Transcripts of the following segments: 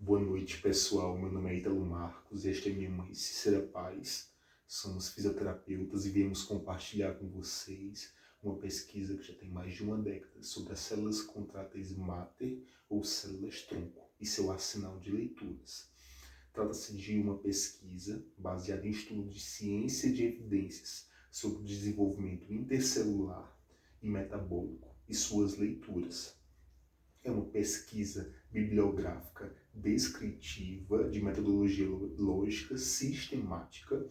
Boa noite, pessoal. Meu nome é Ítalo Marcos e esta é minha mãe, Cícera Paz. Somos fisioterapeutas e viemos compartilhar com vocês uma pesquisa que já tem mais de uma década sobre as células contráteis mater ou células-tronco e seu arsenal de leituras. Trata-se de uma pesquisa baseada em estudo de ciência de evidências sobre o desenvolvimento intercelular e metabólico e suas leituras. É uma pesquisa bibliográfica descritiva de metodologia lógica sistemática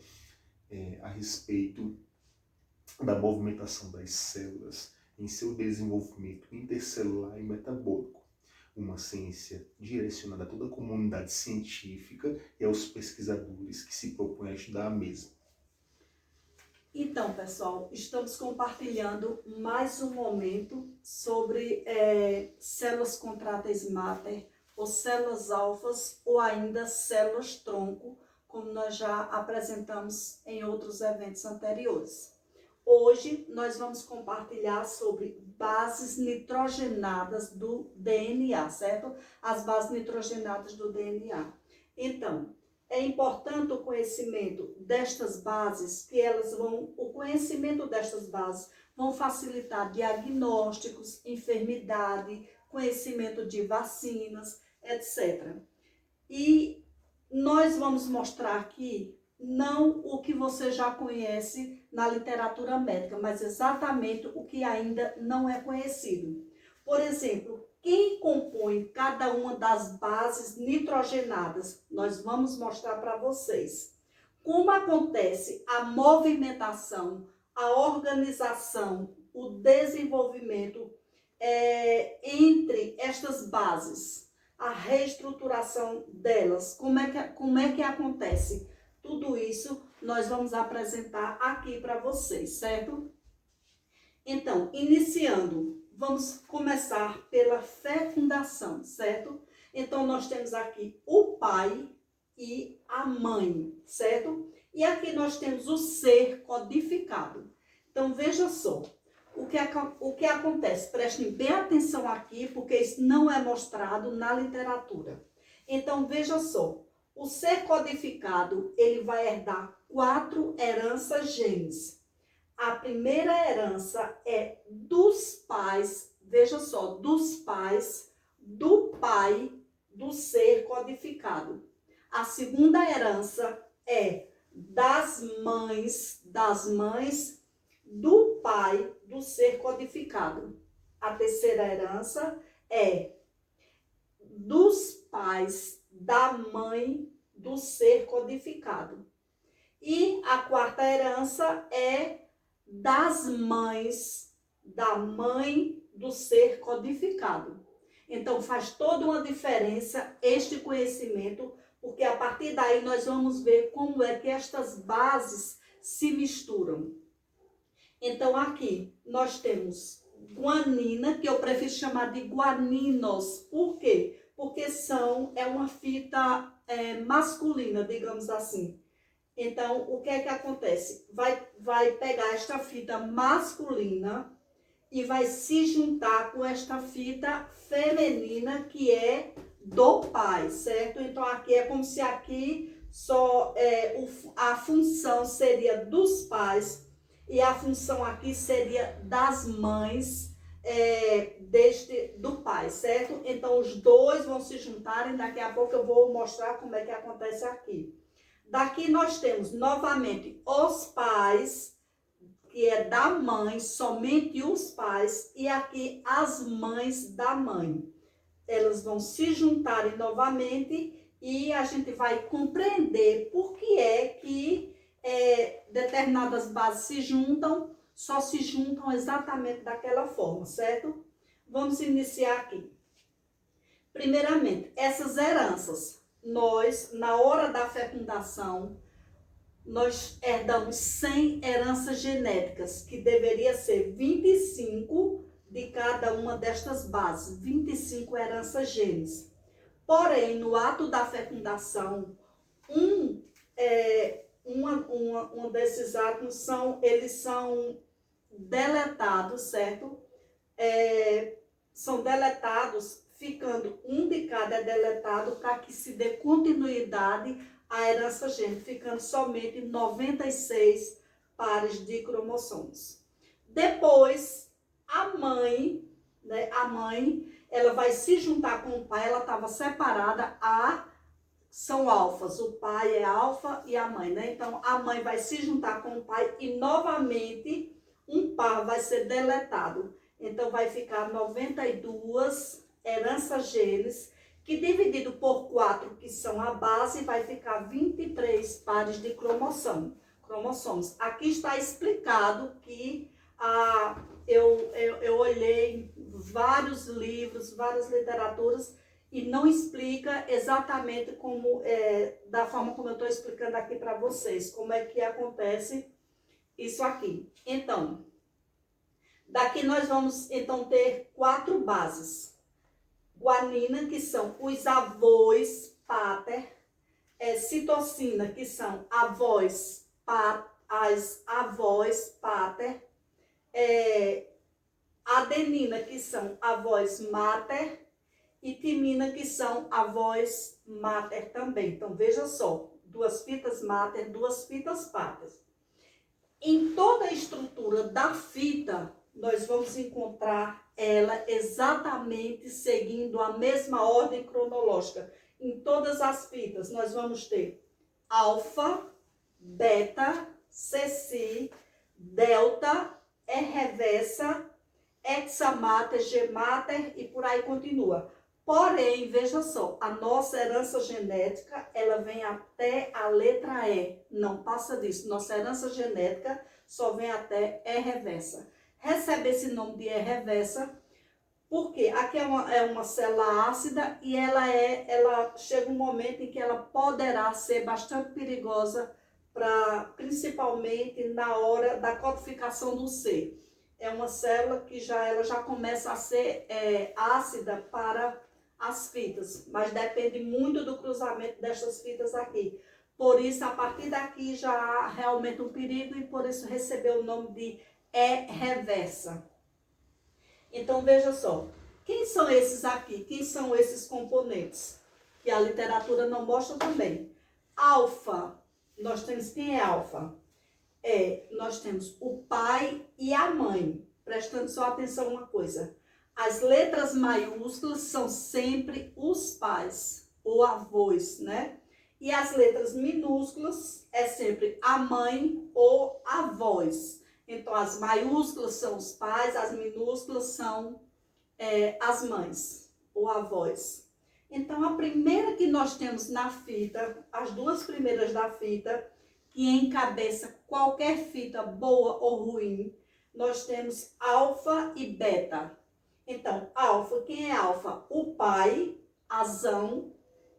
a respeito da movimentação das células em seu desenvolvimento intercelular e metabólico. Uma ciência direcionada a toda a comunidade científica e aos pesquisadores que se propõem a estudar a mesma. Então, pessoal, estamos compartilhando mais um momento sobre células contráteis mater, ou células alfas, ou ainda células-tronco, como nós já apresentamos em outros eventos anteriores. Hoje, nós vamos compartilhar sobre bases nitrogenadas do DNA, certo? As bases nitrogenadas do DNA. Então, é importante o conhecimento destas bases, o conhecimento destas bases vão facilitar diagnósticos, enfermidade, conhecimento de vacinas, etc. E nós vamos mostrar aqui não o que você já conhece na literatura médica, mas exatamente o que ainda não é conhecido. Por exemplo, quem compõe cada uma das bases nitrogenadas? Nós vamos mostrar para vocês. Como acontece a movimentação, a organização, o desenvolvimento entre estas bases, a reestruturação delas, como é que acontece? Tudo isso nós vamos apresentar aqui para vocês, certo? Então, iniciando, vamos começar pela fecundação, certo? Então, nós temos aqui o pai e a mãe, certo? E aqui nós temos o ser codificado. Então, veja só, o que acontece? Prestem bem atenção aqui, porque isso não é mostrado na literatura. Então, veja só, o ser codificado, ele vai herdar 4 heranças genes. A primeira herança é dos pais, veja só, dos pais, do pai do ser codificado. A segunda herança é das mães do pai do ser codificado. A terceira herança é dos pais da mãe do ser codificado. E a quarta herança é das mães, da mãe do ser codificado. Então, faz toda uma diferença este conhecimento, porque a partir daí nós vamos ver como é que estas bases se misturam. Então, aqui nós temos guanina, que eu prefiro chamar de guaninos. Por quê? Porque é uma fita masculina, digamos assim. Então, o que é que acontece? Vai pegar esta fita masculina e vai se juntar com esta fita feminina, que é do pai, certo? Então, aqui é como se aqui a função seria dos pais e a função aqui seria das mães do pai, certo? Então, os dois vão se juntarem. Daqui a pouco eu vou mostrar como é que acontece aqui. Daqui nós temos novamente os pais, que é da mãe, somente os pais, e aqui as mães da mãe. Elas vão se juntarem novamente e a gente vai compreender por que é que determinadas bases só se juntam exatamente daquela forma, certo? Vamos iniciar aqui. Primeiramente, essas heranças. Nós, na hora da fecundação, nós herdamos 100 heranças genéticas, que deveria ser 25 de cada uma destas bases, 25 heranças genes. Porém, no ato da fecundação, um desses átomos eles são deletados, certo? São deletados ficando um de cada é deletado para que se dê continuidade à herança gênica, ficando somente 96 pares de cromossomos. Depois, a mãe, né, ela vai se juntar com o pai, ela estava separada, são alfas, o pai é alfa e a mãe, né? Então, a mãe vai se juntar com o pai e, novamente, um par vai ser deletado. Então, vai ficar 92 heranças genes, que dividido por 4, que são a base, vai ficar 23 pares de cromossomos. Aqui está explicado que eu olhei vários livros, várias literaturas, e não explica exatamente como, da forma como eu estou explicando aqui para vocês, como é que acontece isso aqui. Então, daqui nós vamos então ter 4 bases. Guanina, que são os avós pater, citocina, que são as avós pater, adenina, que são avós mater, e timina, que são avós mater também. Então, veja só, 2 fitas mater, 2 fitas pater. Em toda a estrutura da fita, nós vamos encontrar ela exatamente seguindo a mesma ordem cronológica. Em todas as fitas, nós vamos ter alfa, beta, ceci, delta, E reversa, hexamater, Gmater e por aí continua. Porém, veja só, a nossa herança genética, ela vem até a letra E, não passa disso. Nossa herança genética só vem até E reversa. Recebe esse nome de E reversa porque aqui é uma célula ácida e ela chega um momento em que ela poderá ser bastante perigosa, principalmente na hora da codificação do C. É uma célula que ela já começa a ser ácida para as fitas, mas depende muito do cruzamento destas fitas aqui. Por isso, a partir daqui já há realmente um perigo e por isso recebeu o nome de E reversa. Então, veja só, quem são esses aqui? Quem são esses componentes? Que a literatura não mostra também. Alfa, nós temos quem é alfa? Nós temos o pai e a mãe. Prestando só atenção uma coisa. As letras maiúsculas são sempre os pais, ou avós, né? E as letras minúsculas é sempre a mãe ou avós. Então, as maiúsculas são os pais, as minúsculas são as mães ou avós. Então, a primeira que nós temos na fita, as 2 primeiras da fita, que encabeça qualquer fita boa ou ruim, nós temos alfa e beta. Então, alfa, quem é alfa? O pai, azão,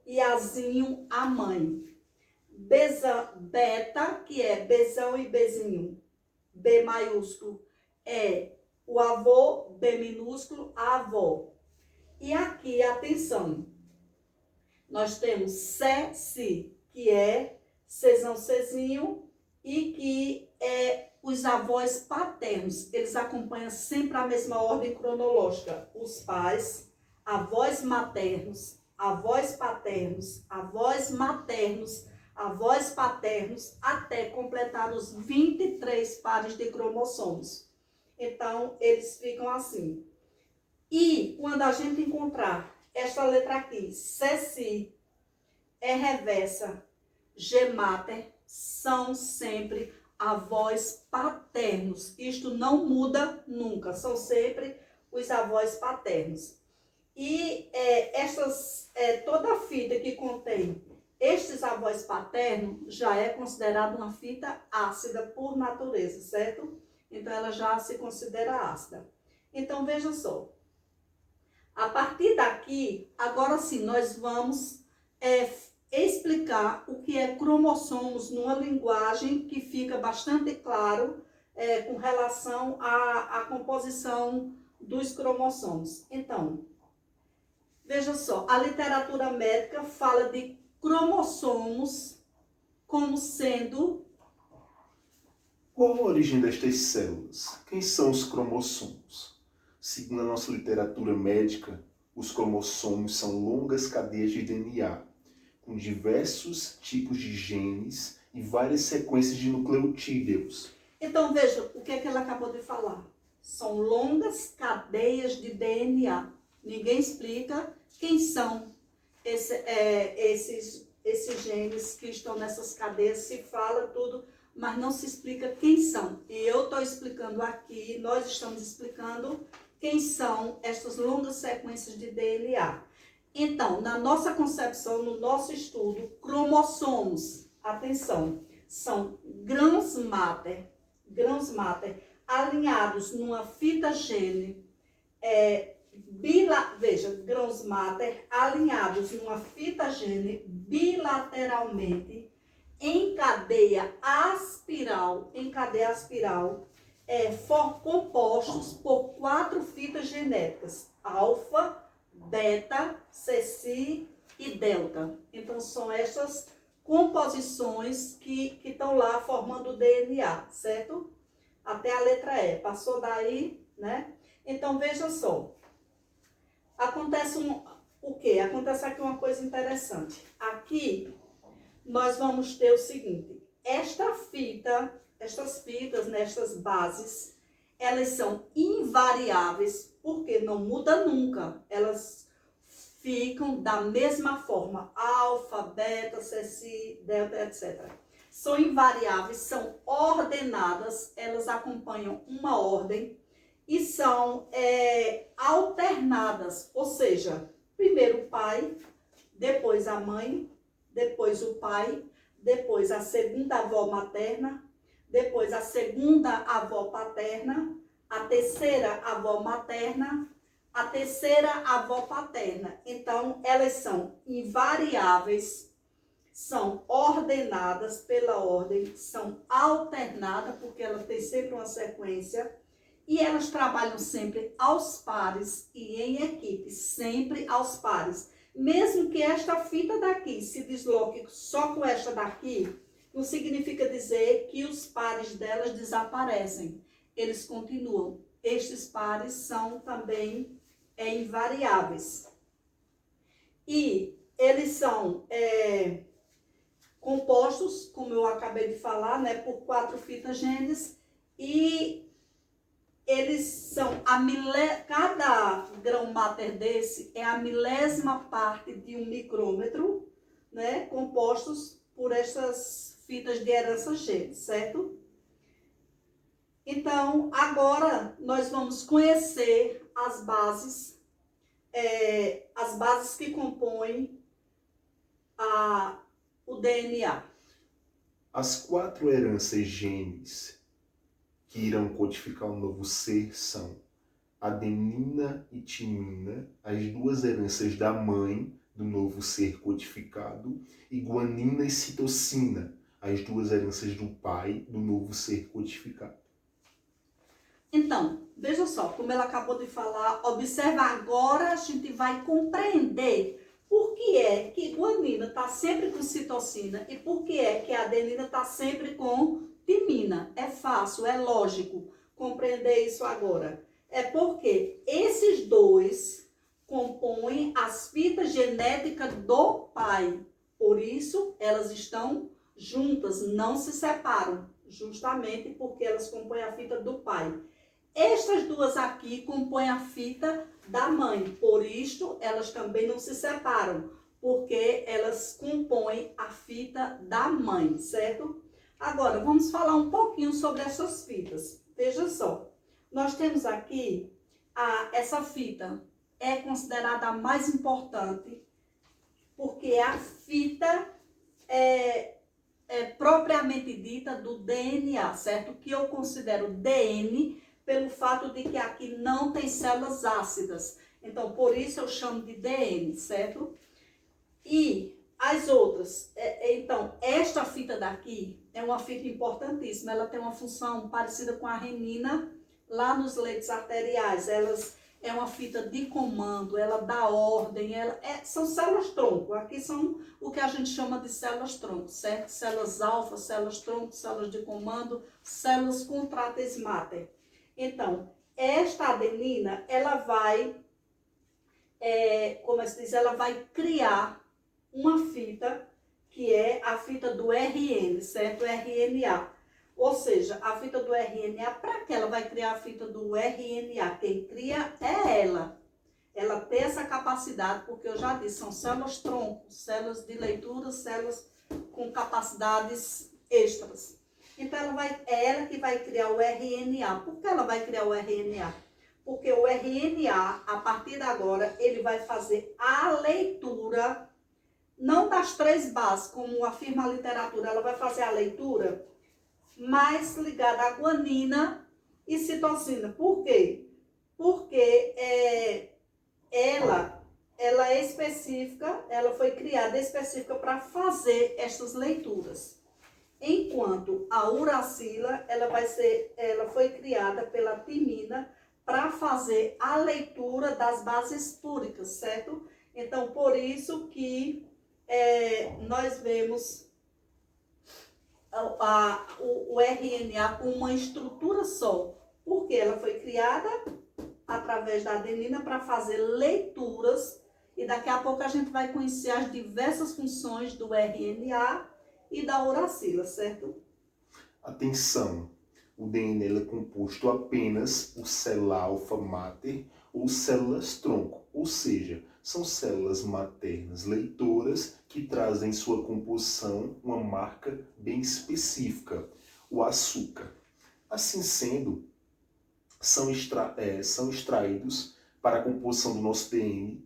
e azinho, a mãe. Beta, que é bezão e bezinho, B maiúsculo, é o avô, B minúsculo, a avó. E aqui, atenção, nós temos Ceci, que é Czão, Cezinho, e que é os avós paternos. Eles acompanham sempre a mesma ordem cronológica. Os pais, avós maternos, avós paternos, avós maternos, avós paternos, até completar os 23 pares de cromossomos. Então, eles ficam assim. E quando a gente encontrar esta letra aqui, Ceci, E reversa, Gmater, são sempre avós paternos. Isto não muda nunca, são sempre os avós paternos. E toda a fita que contém estes avós paternos já é considerada uma fita ácida por natureza, certo? Então, ela já se considera ácida. Então, veja só. A partir daqui, agora sim, nós vamos explicar o que é cromossomos numa linguagem que fica bastante claro com relação à composição dos cromossomos. Então, veja só, a literatura médica fala de cromossomos como sendo... Qual a origem destas células? Quem são os cromossomos? Segundo a nossa literatura médica, Os cromossomos são longas cadeias de DNA, com diversos tipos de genes e várias sequências de nucleotídeos. Então veja o que é que ela acabou de falar. São longas cadeias de DNA. Ninguém explica quem são esses genes que estão nessas cadeias. Se fala tudo, mas não se explica quem são. E eu estou explicando aqui, nós estamos explicando quem são estas longas sequências de DNA. Então, na nossa concepção, no nosso estudo, cromossomos, atenção, são grãos máter alinhados numa fita gene, veja, grãos máter alinhados numa fita gene bilateralmente em cadeia aspiral, compostos por 4 fitas genéticas, alfa, beta, ceci e delta. Então são essas composições que estão lá formando o DNA, certo? Até a letra E. Passou daí, né? Então veja só. Acontece o quê? Acontece aqui uma coisa interessante. Aqui nós vamos ter o seguinte: estas fitas, nestas bases, elas são invariáveis, porque não muda nunca. Elas ficam da mesma forma, alfa, beta, ceci, delta, etc. São invariáveis, são ordenadas, elas acompanham uma ordem e são alternadas, ou seja, primeiro o pai, depois a mãe, depois o pai, depois a segunda avó materna, depois a segunda avó paterna, a terceira avó materna, a terceira avó paterna. Então, elas são invariáveis, são ordenadas pela ordem, são alternadas, porque ela tem sempre uma sequência, e elas trabalham sempre aos pares e em equipe, sempre aos pares. Mesmo que esta fita daqui se desloque só com esta daqui, não significa dizer que os pares delas desaparecem. Eles continuam. Estes pares são também invariáveis. E eles são compostos, como eu acabei de falar, né, por 4 fitas genes, e eles são cada grão máter desse é a milésima parte de um micrômetro, né, compostos por essas fitas de herança G, certo? Então, agora nós vamos conhecer as bases que compõem o DNA. As 4 heranças genes que irão codificar o novo ser são adenina e timina, as 2 heranças da mãe do novo ser codificado, e guanina e citocina, as 2 heranças do pai do novo ser codificado. Então, veja só, como ela acabou de falar, observa agora, a gente vai compreender por que é que guanina está sempre com citocina e por que é que a adenina está sempre com timina. É fácil, é lógico compreender isso agora. É porque esses dois compõem as fitas genéticas do pai. Por isso, elas estão juntas, não se separam, justamente porque elas compõem a fita do pai. Estas 2 aqui compõem a fita da mãe, por isto elas também não se separam, porque elas compõem a fita da mãe, certo? Agora, vamos falar um pouquinho sobre essas fitas. Veja só, nós temos aqui, essa fita é considerada a mais importante, porque a fita é propriamente dita do DNA, certo? Que eu considero DN, pelo fato de que aqui não tem células ácidas. Então, por isso eu chamo de DN, certo? E as outras, então, esta fita daqui é uma fita importantíssima. Ela tem uma função parecida com a renina lá nos leitos arteriais. É uma fita de comando, ela dá ordem, são células-tronco. Aqui são o que a gente chama de células-tronco, certo? Células alfa, células-tronco, células de comando, células contrates mater. Então, esta adenina, ela vai como se diz, ela vai criar uma fita que é a fita do RN, certo? RNA. Ou seja, a fita do RNA, para que ela vai criar a fita do RNA? Quem cria é ela. Ela tem essa capacidade, porque eu já disse, são células-tronco, células de leitura, células com capacidades extras. Então, é ela que vai criar o RNA. Por que ela vai criar o RNA? Porque o RNA, a partir de agora, ele vai fazer a leitura, não das 3 bases, como afirma a literatura, ela vai fazer a leitura mais ligada à guanina e citosina. Por quê? Porque ela é específica, ela foi criada específica para fazer essas leituras. Enquanto a uracila, ela foi criada pela timina para fazer a leitura das bases púricas, certo? Então, por isso que nós vemos o RNA com uma estrutura só, porque ela foi criada através da adenina para fazer leituras, e daqui a pouco a gente vai conhecer as diversas funções do RNA e da uracila, certo? Atenção, o DNA é composto apenas por célula alfa mater ou células-tronco, ou seja, são células maternas leitoras que trazem em sua composição uma marca bem específica, o açúcar. Assim sendo, são extraídos para a composição do nosso DNA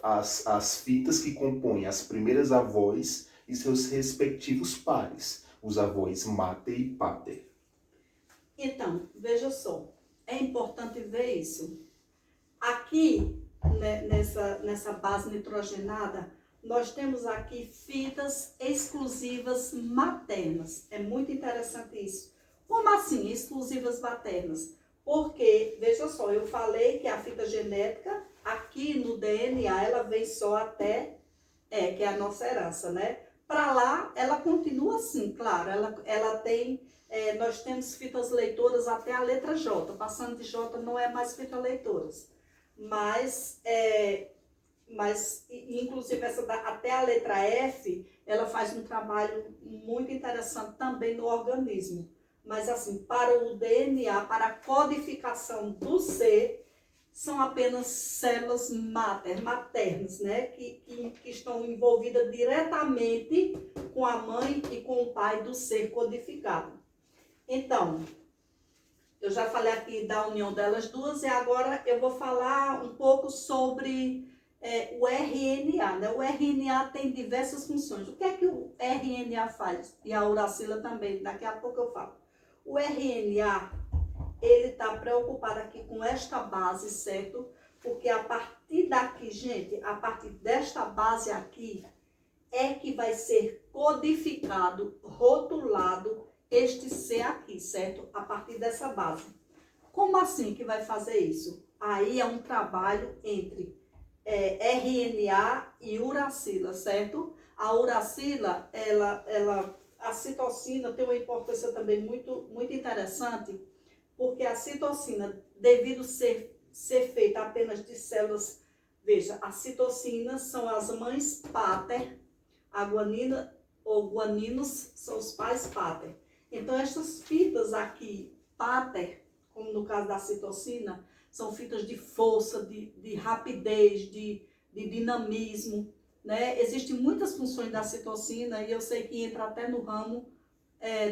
as fitas que compõem as primeiras avós e seus respectivos pares, os avós mater e pater. Então, veja só, é importante ver isso. Aqui, né, nessa base nitrogenada, nós temos aqui fitas exclusivas maternas. É muito interessante isso. Como assim, exclusivas maternas? Porque, veja só, eu falei que a fita genética, aqui no DNA, ela vem só até, que é a nossa herança, né? Para lá, ela continua assim, claro, ela tem, nós temos fitas leitoras até a letra J, passando de J não é mais fita leitoras, mas inclusive até a letra F, ela faz um trabalho muito interessante também no organismo. Mas assim, para o DNA, para a codificação do ser, são apenas células maternas, né? Que estão envolvidas diretamente com a mãe e com o pai do ser codificado. Então, eu já falei aqui da união delas duas e agora eu vou falar um pouco sobre o RNA, né? O RNA tem diversas funções. O que é que o RNA faz? E a uracila também, daqui a pouco eu falo. O RNA, ele está preocupado aqui com esta base, certo? Porque a partir daqui, gente, a partir desta base aqui, é que vai ser codificado, rotulado este C aqui, certo? A partir dessa base. Como assim que vai fazer isso? Aí é um trabalho entre RNA e uracila, certo? A uracila, a citocina tem uma importância também muito, muito interessante, porque a citocina, devido ser feita apenas de células, veja, as citocinas são as mães pater, a guanina ou guaninos são os pais pater. Então, essas fitas aqui, pater, como no caso da citocina, são fitas de força, de rapidez, de dinamismo, né? Existem muitas funções da citocina e eu sei que entra até no ramo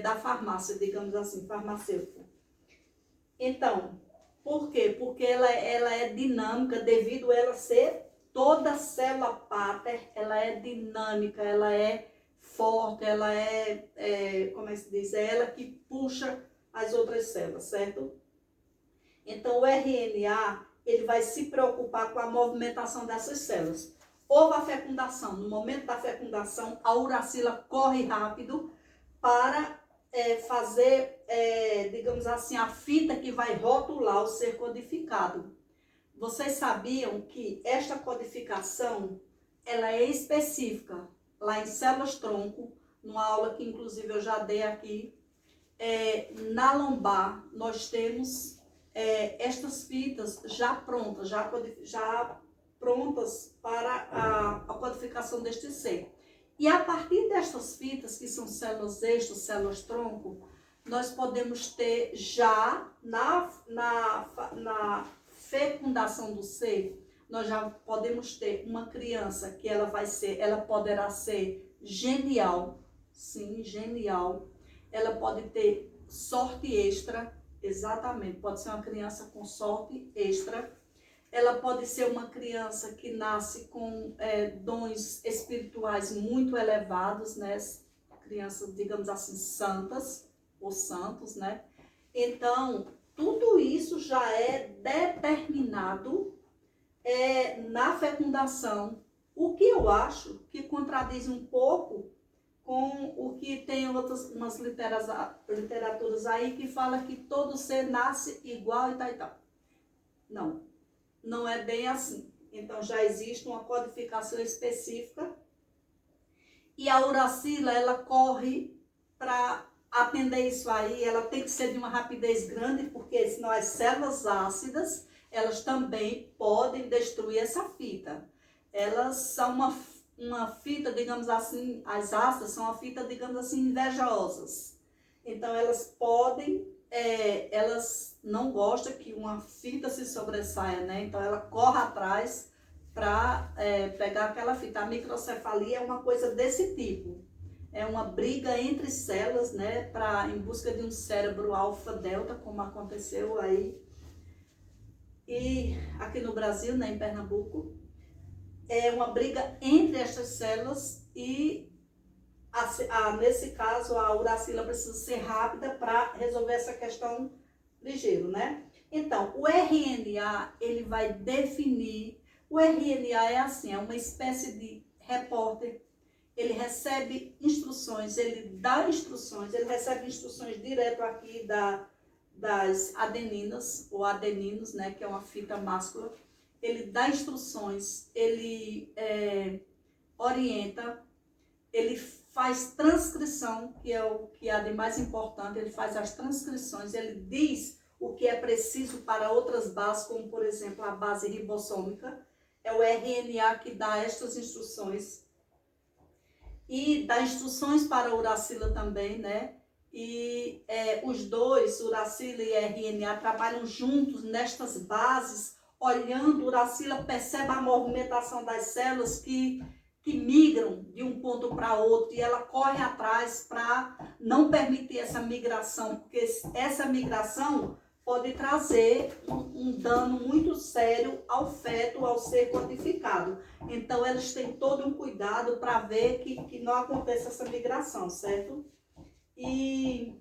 da farmácia, digamos assim, farmacêutico. Então, por quê? Porque ela é dinâmica devido a ela ser toda célula pater, ela é dinâmica, ela é forte, ela como é que se diz? É ela que puxa as outras células, certo? Então, o RNA, ele vai se preocupar com a movimentação dessas células. Houve a fecundação. No momento da fecundação, a uracila corre rápido para fazer, digamos assim, a fita que vai rotular o ser codificado. Vocês sabiam que esta codificação, ela é específica lá em células-tronco, numa aula que inclusive eu já dei aqui, na lombar nós temos estas fitas já prontas, já prontas para a codificação deste ser. E a partir destas fitas, que são células eixo, células tronco, nós podemos ter já na fecundação do ser, nós já podemos ter uma criança que ela poderá ser genial, sim, genial. Ela pode ter sorte extra, exatamente, pode ser uma criança com sorte extra. Ela pode ser uma criança que nasce com dons espirituais muito elevados, né? Crianças, digamos assim, santas ou santos, né? Então, tudo isso já é determinado na fecundação, o que eu acho que contradiz um pouco com o que tem umas literaturas aí que fala que todo ser nasce igual e tal e tal. Não, não é bem assim. Então já existe uma codificação específica e a uracila, ela corre para atender isso aí, ela tem que ser de uma rapidez grande, porque senão as células ácidas, elas também podem destruir essa fita. Elas são uma fita, digamos assim, as ácidas são uma fita, digamos assim, invejosas. Então elas podem, elas não gostam que uma fita se sobressaia, né? Então ela corre atrás para pegar aquela fita. A microcefalia é uma coisa desse tipo. É uma briga entre células, né, em busca de um cérebro alfa-delta, como aconteceu aí. E aqui no Brasil, né, em Pernambuco, é uma briga entre estas células e, nesse caso, a uracila precisa ser rápida para resolver essa questão ligeiro, né? Então, o RNA, ele vai definir, o RNA é assim, é uma espécie de repórter. Ele recebe instruções, ele dá instruções, ele recebe instruções direto aqui das adeninas, ou adeninos, né, que é uma fita máscula. Ele dá instruções, ele orienta, ele faz transcrição, que é o que é de mais importante, ele faz as transcrições, ele diz o que é preciso para outras bases, como por exemplo a base ribossômica. É o RNA que dá estas instruções. E dá instruções para a uracila também, né? E os dois, uracila e RNA, trabalham juntos nestas bases, olhando, uracila percebe a movimentação das células que migram de um ponto para outro, e ela corre atrás para não permitir essa migração, porque essa migração pode trazer um dano muito sério ao feto, ao ser codificado. Então, eles têm todo um cuidado para ver que não aconteça essa migração, certo? E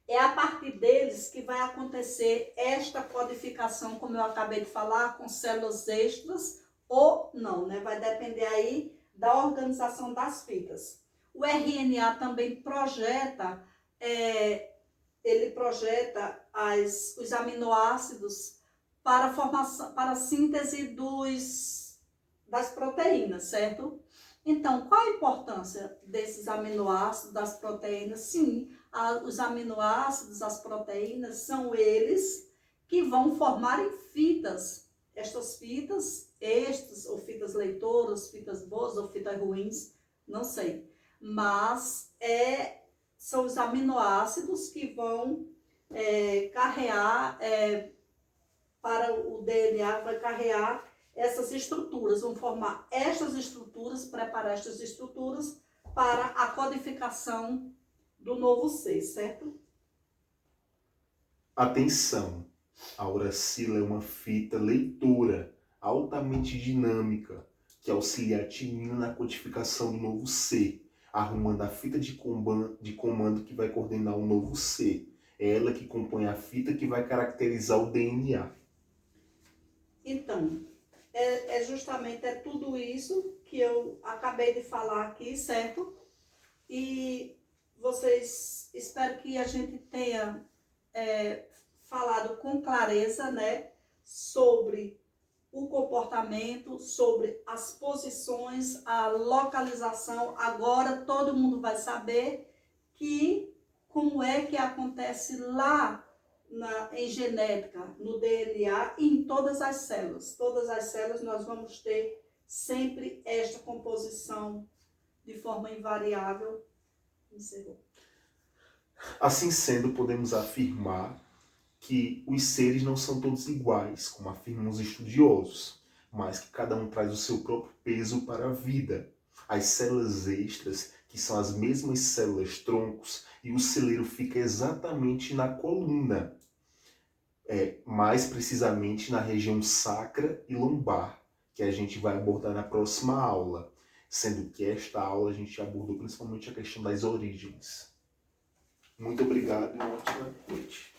é a partir deles que vai acontecer esta codificação, como eu acabei de falar, com células extras ou não, né? Vai depender aí da organização das fitas. O RNA também projeta... ele projeta os aminoácidos para a síntese das proteínas, certo? Então, qual a importância desses aminoácidos, das proteínas? Sim, os aminoácidos, as proteínas, são eles que vão formar em fitas. Estas fitas, ou fitas leitoras, fitas boas ou fitas ruins, não sei. Mas são os aminoácidos que vão carrear para o DNA, vai carrear essas estruturas, vão formar estas estruturas, preparar estas estruturas para a codificação do novo ser, certo? Atenção! A uracila é uma fita leitora altamente dinâmica que auxilia a timinha na codificação do novo ser, arrumando a fita de comando que vai coordenar o novo ser. É ela que compõe a fita que vai caracterizar o DNA. Então, justamente tudo isso que eu acabei de falar aqui, certo? E vocês, espero que a gente tenha falado com clareza, né, sobre o comportamento, sobre as posições, a localização. Agora todo mundo vai saber como é que acontece lá em genética, no DNA e em todas as células. Todas as células nós vamos ter sempre esta composição de forma invariável. Encerrou. Assim sendo, podemos afirmar que os seres não são todos iguais, como afirmam os estudiosos, mas que cada um traz o seu próprio peso para a vida. As células extras, que são as mesmas células troncos, e o celeiro fica exatamente na coluna, mais precisamente na região sacra e lombar, que a gente vai abordar na próxima aula, sendo que esta aula a gente abordou principalmente a questão das origens. Muito obrigado e uma ótima noite.